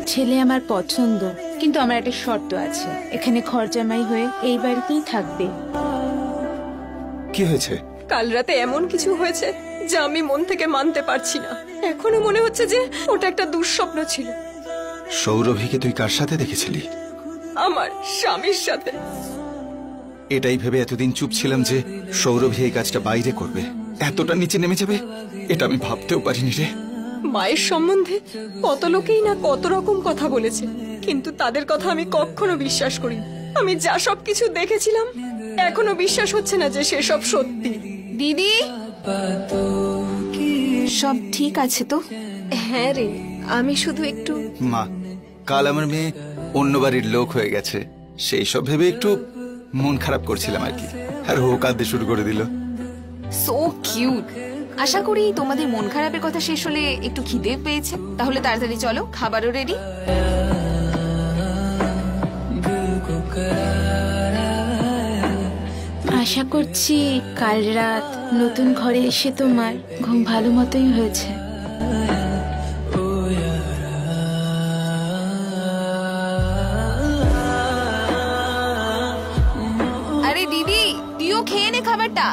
ছেলে আমার পছন্দ, কিন্তু আমার একটা শর্ত আছে, এখানে খরচামাই হয়ে এই বাড়িতেই থাকবে। কি হয়েছে? কাল রাতে এমন কিছু হয়েছে যা আমি মন থেকে মানতে পারছি না। এখনো মনে হচ্ছে যে ওটা একটা দুঃস্বপ্ন ছিল। সৌরভীকে তুই কার সাথে দেখেছিলি? আমার স্বামীর সাথে। এটাই ভেবে এতদিন চুপ ছিলাম যে সৌরভী এই কাজটা বাইরে করবে, এতটা নিচে নেমে যাবে, এটা আমি ভাবতেও পারিনি রে। মায়ের সম্বন্ধে কত লোকেই না কত রকম কথা বলেছে, কিন্তু তাদের কথা আমি কখনো বিশ্বাস করিনি। আমি যা সব কিছু দেখেছিলাম এখনো বিশ্বাস হচ্ছে না যে সেসব সত্যি। দিদি, সব ঠিক আছে তো? হ্যাঁ রে, আমি শুধু একটু। মা, কাল আমার মেয়ে অন্য বাড়ির লোক হয়ে গেছে, সেই সব ভেবে একটু মন খারাপ করছিলাম আর কি, আর ও কাঁদতে শুরু করে দিল। So cute. আশা করি তোমাদের মন খারাপের কথা শেষ হলে একটু খিদে পেয়েছে, তাহলে তাড়াতাড়ি চলো, খাবারও রেডি। আশা করছি কাল রাত নতুন ঘরে এসে তোমার ঘুম ভালো মতোই হয়েছে। আরে দিদি, তুইও খেয়ে নে খাবারটা।